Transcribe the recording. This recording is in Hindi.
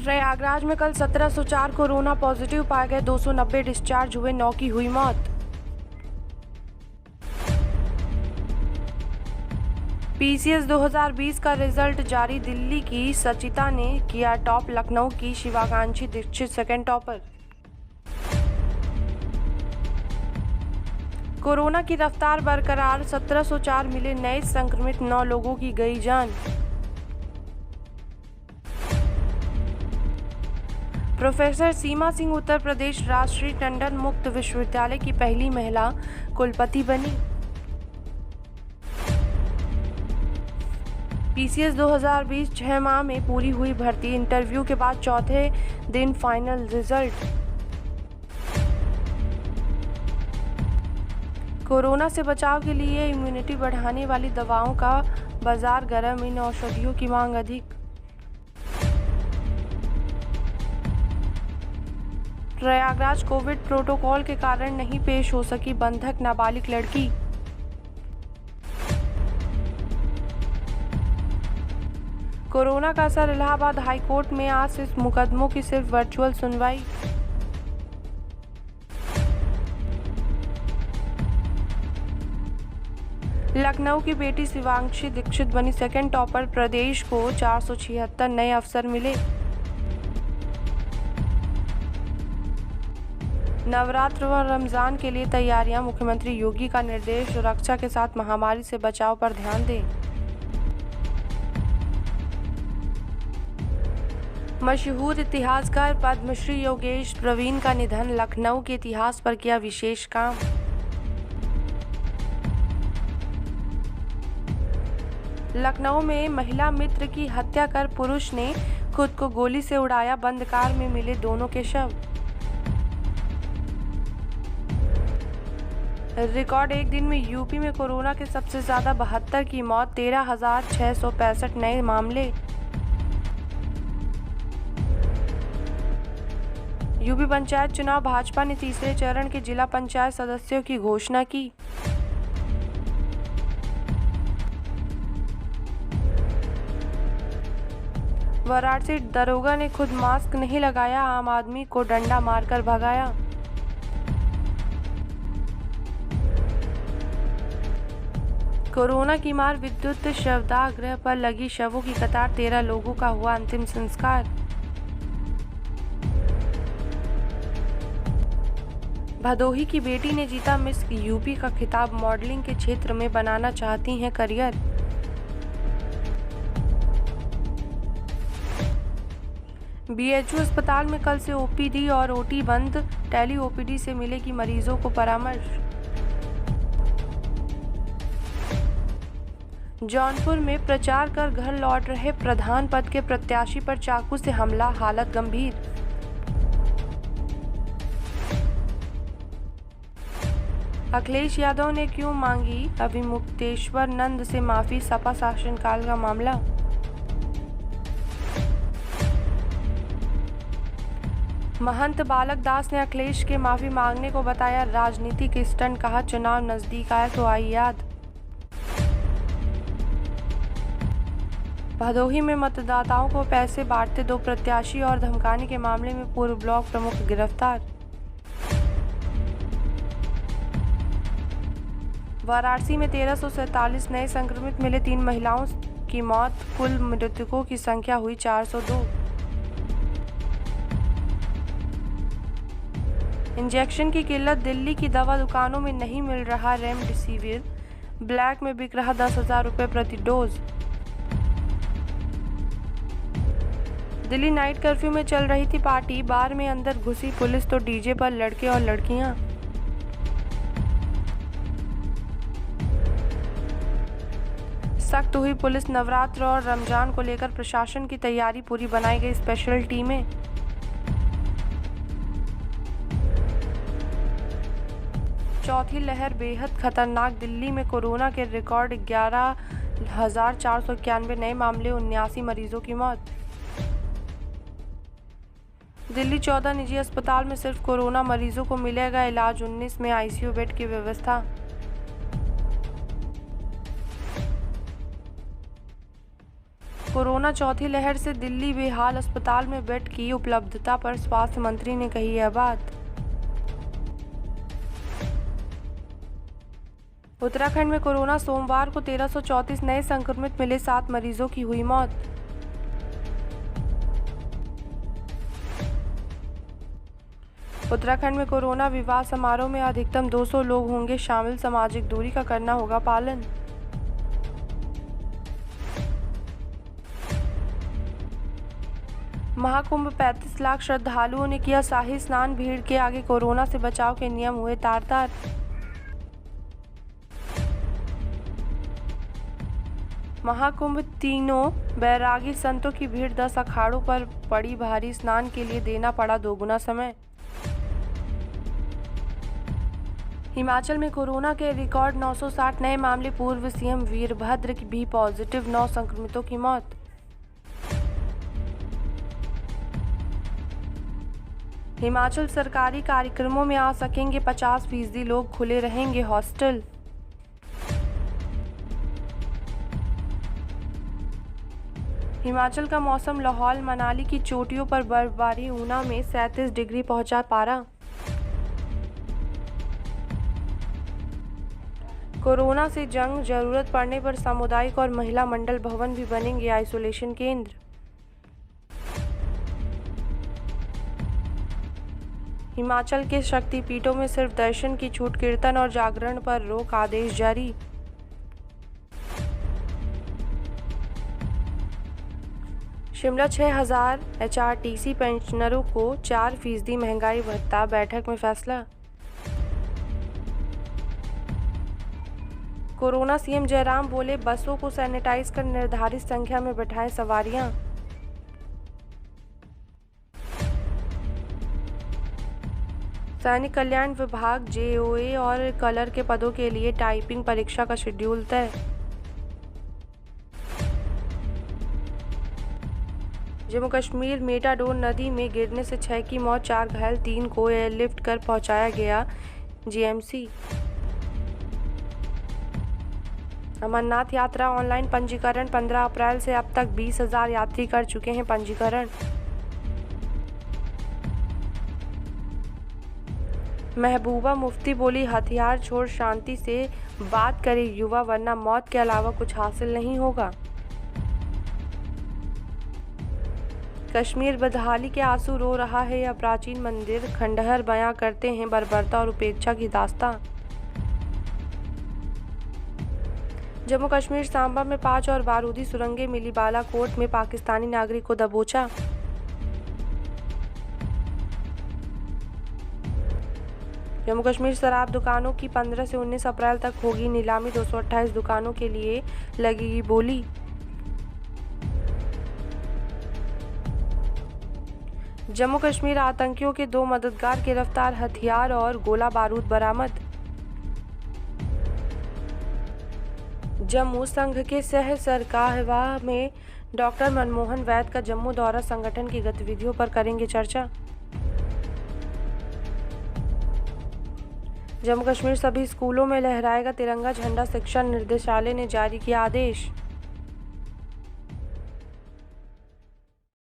प्रयागराज में कल 1704 कोरोना पॉजिटिव पाए गए, 290 डिस्चार्ज हुए, 9 की हुई मौत। पीसीएस 2020 का रिजल्ट जारी, दिल्ली की सचिता ने किया टॉप, लखनऊ की शिवाकांक्षी दीक्षित सेकंड टॉपर। कोरोना की रफ्तार बरकरार, 1704 मिले नए संक्रमित, 9 लोगों की गई जान। प्रोफेसर सीमा सिंह उत्तर प्रदेश राष्ट्रीय टंडन मुक्त विश्वविद्यालय की पहली महिला कुलपति बनी। पीसीएस 2020 6 माह में पूरी हुई भर्ती, इंटरव्यू के बाद चौथे दिन फाइनल रिजल्ट। कोरोना से बचाव के लिए इम्यूनिटी बढ़ाने वाली दवाओं का बाजार गर्म, इन औषधियों की मांग अधिक। प्रयागराज कोविड प्रोटोकॉल के कारण नहीं पेश हो सकी बंधक नाबालिग लड़की। कोरोना का असर, इलाहाबाद हाईकोर्ट में आज से मुकदमों की सिर्फ वर्चुअल सुनवाई। लखनऊ की बेटी शिवाकांक्षी दीक्षित बनी सेकंड टॉपर, प्रदेश को 476 नए अवसर मिले। नवरात्र व रमजान के लिए तैयारियां, मुख्यमंत्री योगी का निर्देश, सुरक्षा के साथ महामारी से बचाव पर ध्यान दें। मशहूर इतिहासकार पद्मश्री योगेश प्रवीण का निधन, लखनऊ के इतिहास पर किया विशेष काम। लखनऊ में महिला मित्र की हत्या कर पुरुष ने खुद को गोली से उड़ाया, बंद कार में मिले दोनों के शव। रिकॉर्ड एक दिन में यूपी में कोरोना के सबसे ज्यादा 72 की मौत, 13,665 नए मामले। यूपी पंचायत चुनाव, भाजपा ने तीसरे चरण के जिला पंचायत सदस्यों की घोषणा की। वाराणसी दरोगा ने खुद मास्क नहीं लगाया, आम आदमी को डंडा मारकर भगाया। कोरोना की मार, विद्युत शवदाह गृह पर लगी शवों की कतार, 13 लोगों का हुआ अंतिम संस्कार। भदोही की बेटी ने जीता मिस यूपी का खिताब, मॉडलिंग के क्षेत्र में बनाना चाहती हैं करियर। बीएचयू अस्पताल में कल से ओपीडी और ओटी बंद, टेली ओपीडी से मिलेगी मरीजों को परामर्श। जौनपुर में प्रचार कर घर लौट रहे प्रधान पद के प्रत्याशी पर चाकू से हमला, हालत गंभीर। अखिलेश यादव ने क्यों मांगी अभिमुक्तेश्वर नंद से माफी, सपा शासनकाल का मामला। महंत बालक दास ने अखिलेश के माफी मांगने को बताया राजनीतिक स्टंट, कहा चुनाव नजदीक आया तो आई याद। भदोही में मतदाताओं को पैसे बांटते 2 प्रत्याशी और धमकाने के मामले में पूर्व ब्लॉक प्रमुख गिरफ्तार। वाराणसी में 1347 नए संक्रमित मिले, 3 महिलाओं की मौत, कुल मृतकों की संख्या हुई 402। इंजेक्शन की किल्लत, दिल्ली की दवा दुकानों में नहीं मिल रहा रेमडेसिविर, ब्लैक में बिक रहा 10,000 रुपये प्रति डोज। दिल्ली नाइट कर्फ्यू में चल रही थी पार्टी, बार में अंदर घुसी पुलिस तो डीजे पर लड़के और लड़कियां। सख्त हुई पुलिस, नवरात्र और रमजान को लेकर प्रशासन की तैयारी पूरी, बनाई गई स्पेशल टीमें। चौथी लहर बेहद खतरनाक, दिल्ली में कोरोना के रिकॉर्ड 11,491 नए मामले, 79 मरीजों की मौत। दिल्ली 14 निजी अस्पताल में सिर्फ कोरोना मरीजों को मिलेगा इलाज, 19 में आईसीयू बेड की व्यवस्था। कोरोना चौथी लहर से दिल्ली बेहाल, अस्पताल में बेड की उपलब्धता पर स्वास्थ्य मंत्री ने कही यह बात। उत्तराखंड में कोरोना, सोमवार को 1334 नए संक्रमित मिले, 7 मरीजों की हुई मौत। उत्तराखंड में कोरोना विवाह समारोह में अधिकतम 200 लोग होंगे शामिल, सामाजिक दूरी का करना होगा पालन। महाकुंभ 35 लाख श्रद्धालुओं ने किया शाही स्नान, भीड़ के आगे कोरोना से बचाव के नियम हुए तार-तार। महाकुंभ, तीनों बैरागी संतों की भीड़, 10 अखाड़ों पर पड़ी भारी, स्नान के लिए देना पड़ा दोगुना समय। हिमाचल में कोरोना के रिकॉर्ड 960 नए मामले, पूर्व सीएम वीरभद्र की भी पॉजिटिव, 9 संक्रमितों की मौत। हिमाचल सरकारी कार्यक्रमों में आ सकेंगे 50% लोग, खुले रहेंगे हॉस्टल। हिमाचल का मौसम, लाहौल मनाली की चोटियों पर बर्फबारी, ऊना में 37 डिग्री पहुंचा पारा। कोरोना से जंग, जरूरत पड़ने पर सामुदायिक और महिला मंडल भवन भी बनेंगे आइसोलेशन केंद्र। हिमाचल के शक्तिपीठों में सिर्फ दर्शन की छूट, कीर्तन और जागरण पर रोक, आदेश जारी। शिमला 6000 HRTC पेंशनरों को 4% महंगाई भत्ता, बैठक में फैसला। कोरोना, सीएम जयराम बोले, बसों को सैनिटाइज कर निर्धारित संख्या में बैठाएं सवारियां। सैनिक कल्याण विभाग JOA और कलर के पदों के लिए टाइपिंग परीक्षा का शेड्यूल तय। जम्मू कश्मीर, मेटाडोर नदी में गिरने से 6 की मौत, 4 घायल, 3 को एयरलिफ्ट कर पहुंचाया गया GMC। अमरनाथ यात्रा ऑनलाइन पंजीकरण, 15 अप्रैल से अब तक 20,000 यात्री कर चुके हैं पंजीकरण। महबूबा मुफ्ती बोली, हथियार छोड़ शांति से बात करे युवा, वरना मौत के अलावा कुछ हासिल नहीं होगा। कश्मीर, बदहाली के आंसू रो रहा है यह प्राचीन मंदिर, खंडहर बयां करते हैं बर्बरता और उपेक्षा की दास्तां। जम्मू कश्मीर, सांबा में 5 और बारूदी सुरंगें मिली, बालाकोट में पाकिस्तानी नागरिक को दबोचा। जम्मू कश्मीर, शराब दुकानों की 15 से 19 अप्रैल तक होगी नीलामी, 228 दुकानों के लिए लगेगी बोली। जम्मू कश्मीर, आतंकियों के 2 मददगार गिरफ्तार, हथियार और गोला बारूद बरामद। जम्मू, संघ के सह सरकाहवा में डॉक्टर मनमोहन वैद का जम्मू दौरा, संगठन की गतिविधियों पर करेंगे चर्चा। जम्मू कश्मीर, सभी स्कूलों में लहराएगा तिरंगा झंडा, शिक्षा निर्देशालय ने जारी किया आदेश।